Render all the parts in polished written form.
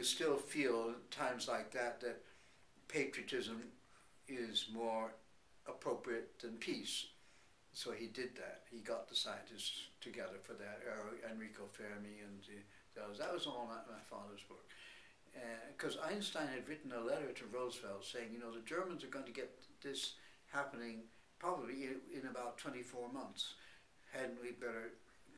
still feel at times like that patriotism is more appropriate than peace. So he did that. He got the scientists together for that. Enrico Fermi and that was all my father's work. Because Einstein had written a letter to Roosevelt saying, you know, the Germans are going to get this happening probably in about 24 months. Hadn't we better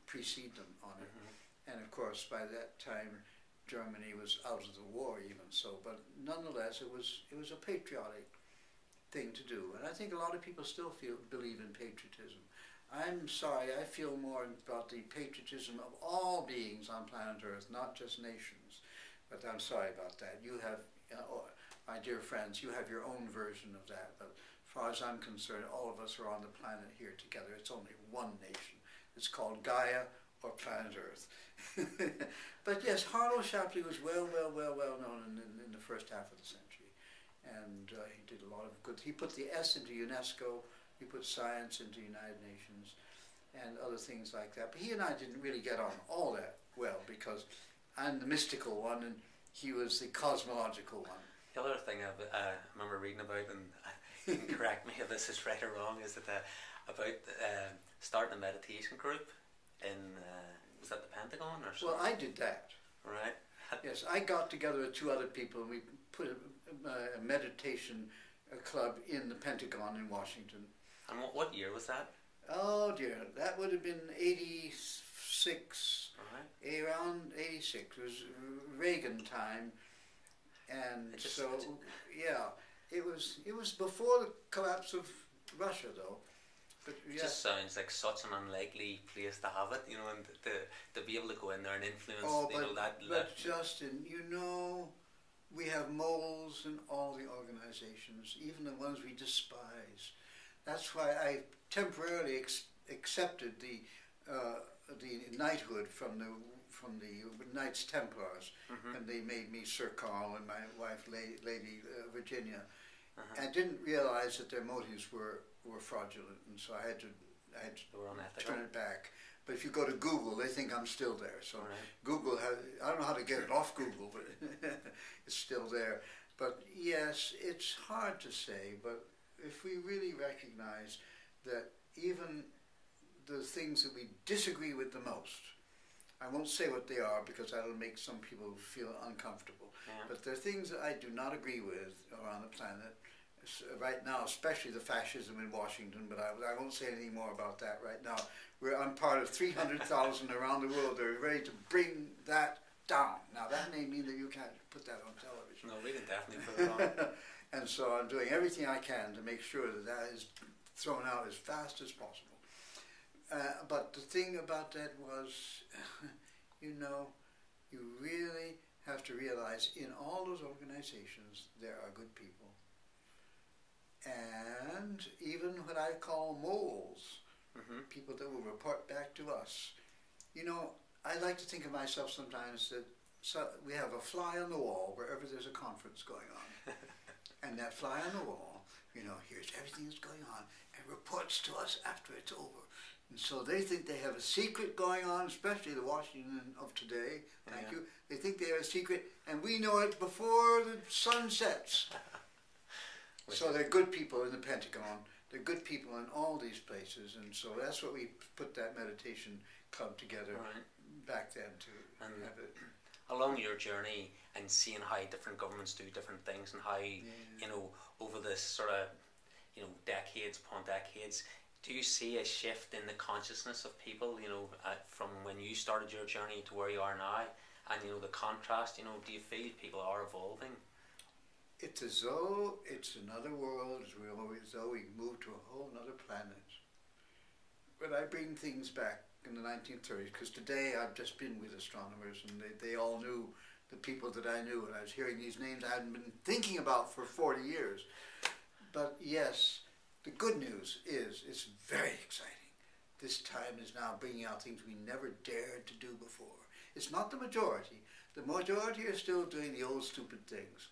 precede them on it? Mm-hmm. And of course, by that time, Germany was out of the war even so. But nonetheless, it was a patriotic thing to do. And I think a lot of people still believe in patriotism. I'm sorry, I feel more about the patriotism of all beings on planet Earth, not just nations. But I'm sorry about that. You have, my dear friends, you have your own version of that. But as far as I'm concerned, all of us are on the planet here together. It's only one nation. It's called Gaia or planet Earth. But yes, Carl Shapley was well known in the first half of the century. And he did a lot of good. He put the S into UNESCO. He put science into United Nations and other things like that. But he and I didn't really get on all that well because I'm the mystical one and he was the cosmological one. The other thing I remember reading about, and you can correct me if this is right or wrong, is that about starting a meditation group in, was that the Pentagon or something? Well, I did that. Right. Yes, I got together with two other people and we put a meditation club in the Pentagon in Washington. And what year was that? Oh dear, that would have been 86, right. Around 86. It was Reagan time, and yeah, it was before the collapse of Russia, though. But it just sounds like such an unlikely place to have it, you know, and to be able to go in there and influence. Oh, you know, but Justin, you know, we have moles in all the organizations, even the ones we despise. That's why I temporarily accepted the knighthood from the Knights Templars, and they made me Sir Carl and my wife Lady Virginia. I didn't realize that their motives were fraudulent, and so I had to turn it back. But if you go to Google, they think I'm still there. So Google I don't know how to get it off Google, but it's still there. But yes, it's hard to say, but if we really recognize that even the things that we disagree with the most, I won't say what they are because that'll make some people feel uncomfortable, but there are things that I do not agree with around the planet right now, especially the fascism in Washington, but I won't say anything more about that right now. I'm part of 300,000 around the world that are ready to bring that down. Now that may mean that you can't put that on television. No, we can definitely put it on. And so I'm doing everything I can to make sure that that is thrown out as fast as possible. But the thing about that was, you know, you really have to realize in all those organizations there are good people. And even what I call moles, people that will report back to us. You know, I like to think of myself sometimes that we have a fly on the wall wherever there's a conference going on. And that fly on the wall, you know, hears everything that's going on and reports to us after it's over. And so they think they have a secret going on, especially the Washington of today, thank you. They think they have a secret, and we know it before the sun sets. So they're good people in the Pentagon. They're good people in all these places, and so that's what we put that meditation club together back then to have it. Along your journey and seeing how different governments do different things and how, you know, over this sort of, you know, decades upon decades, do you see a shift in the consciousness of people, you know, from when you started your journey to where you are now, and, you know, the contrast, you know, do you feel people are evolving? It's as though it's another world, as though we moved to a whole other planet. But I bring things back in the 1930s, because today I've just been with astronomers, and they all knew the people that I knew, and I was hearing these names I hadn't been thinking about for 40 years. But yes, the good news is it's very exciting. This time is now bringing out things we never dared to do before. It's not the majority. The majority are still doing the old stupid things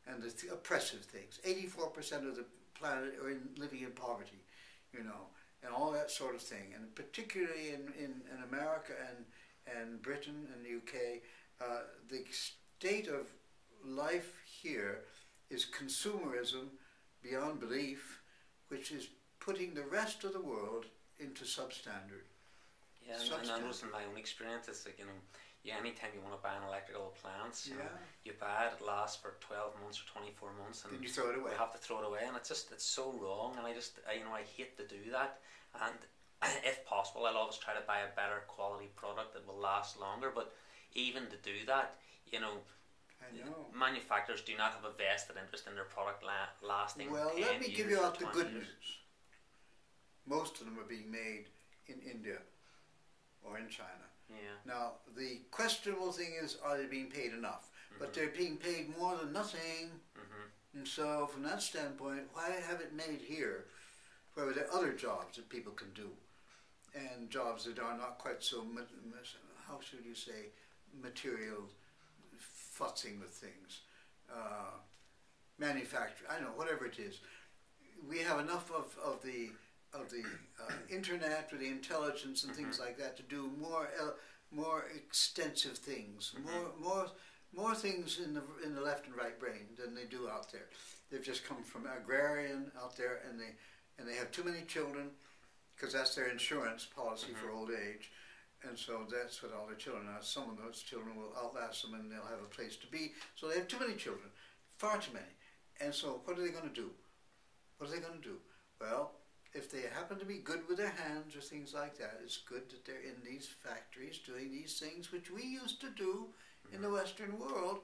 and the oppressive things. 84% of the planet are living in poverty, you know, and all that sort of thing. And particularly in America and Britain and the UK, the state of life here is consumerism beyond belief, which is putting the rest of the world into substandard. Yeah, and I notice in my own experience, it's like, anytime you want to buy an electrical appliance, you buy it, it lasts for 12 months or 24 months, and then you throw it away. You have to throw it away, and it's so wrong, and I hate to do that, and if possible, I'll always try to buy a better quality product that will last longer, but even to do that, I know. Manufacturers do not have a vested interest in their product lasting. Well, 10 let me years give you out the good years. news. Most of them are being made in India or in China. Yeah. Now, the questionable thing is, are they being paid enough? But they're being paid more than nothing. And so, from that standpoint, why have it made here, where there are other jobs that people can do, and jobs that are not quite so, how should you say, material, futzing with things, manufacture, I don't know, whatever it is. We have enough of the internet with the intelligence and things like that to do more extensive things, more things in the left and right brain than they do out there. They've just come from agrarian out there, and they have too many children, because that's their insurance policy for old age, and so that's what all their children are. Some of those children will outlast them, and they'll have a place to be. So they have too many children, far too many. And so what are they going to do? What are they going to do? Well, if they happen to be good with their hands or things like that, it's good that they're in these factories doing these things which we used to do in the Western world.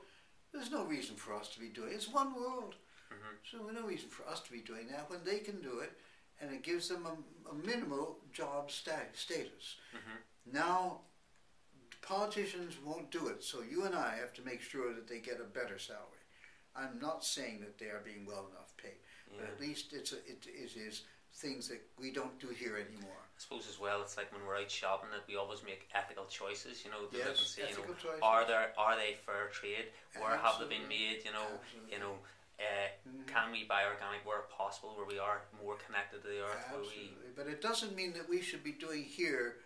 There's no reason for us to be doing it. It's one world. So there's no reason for us to be doing that when they can do it, and it gives them a minimal job status. Now, politicians won't do it, so you and I have to make sure that they get a better salary. I'm not saying that they are being well enough paid, but at least it is things that we don't do here anymore. I suppose as well, it's like when we're out shopping that we always make ethical choices. To look and see, choices. are they fair trade? Where have they been made? Can we buy organic where possible, where we are more connected to the earth? Absolutely, but it doesn't mean that we should be doing here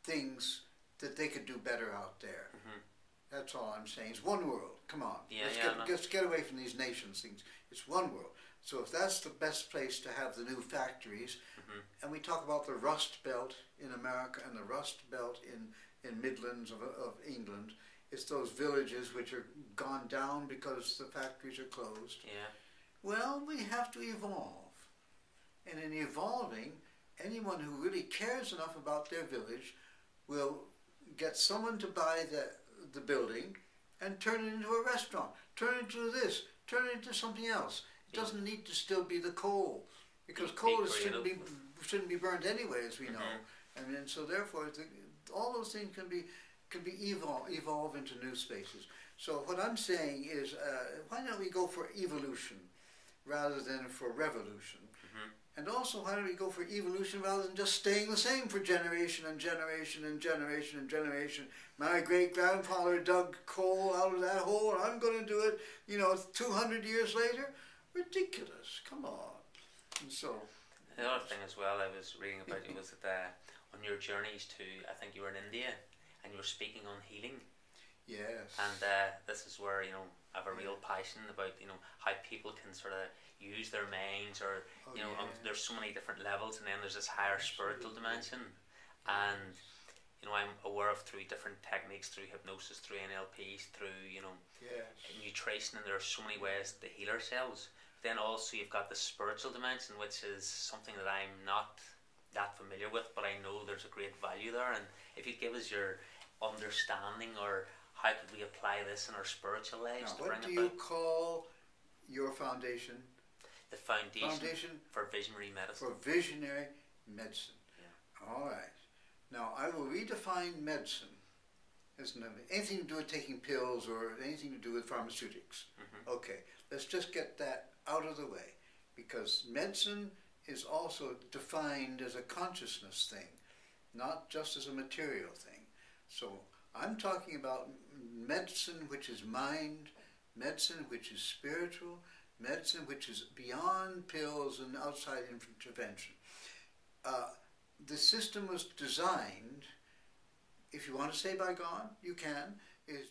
things that they could do better out there. That's all I'm saying. It's one world. Come on. Let's get away from these nations things. It's one world. So if that's the best place to have the new factories, and we talk about the Rust Belt in America and the Rust Belt in Midlands of England, it's those villages which are gone down because the factories are closed. Well, we have to evolve. And in evolving, anyone who really cares enough about their village will get someone to buy the building and turn it into a restaurant, turn it into this, turn it into something else. It doesn't need to still be the coal, because coal shouldn't be burned anyway, as we know. And so therefore, all those things can be evolve into new spaces. So what I'm saying is, why don't we go for evolution rather than for revolution? And also, why don't we go for evolution rather than just staying the same for generation and generation and generation and generation? My great-grandfather dug coal out of that hole, and I'm going to do it, 200 years later? Ridiculous. Come on. And so... The other thing as well I was reading about you was that on your journeys to, I think you were in India, and you were speaking on healing. Yes. And this is where, I have a real passion about, how people can sort of use their minds, or, there's so many different levels, and then there's this higher spiritual dimension. And, I'm aware of through different techniques, through hypnosis, through NLPs, through, nutrition, and there are so many ways to heal ourselves. Then also you've got the spiritual dimension, which is something that I'm not that familiar with, but I know there's a great value there. And if you give us your understanding, or how could we apply this in our spiritual lives to bring about? What do you call your foundation? The foundation for visionary medicine. For visionary medicine. All right. Now I will redefine medicine. Isn't it anything to do with taking pills or anything to do with pharmaceutics? Okay, let's just get that out of the way, because medicine is also defined as a consciousness thing, not just as a material thing. So I'm talking about medicine which is mind, medicine which is spiritual, medicine which is beyond pills and outside intervention. The system was designed, if you want to say by God, you can, is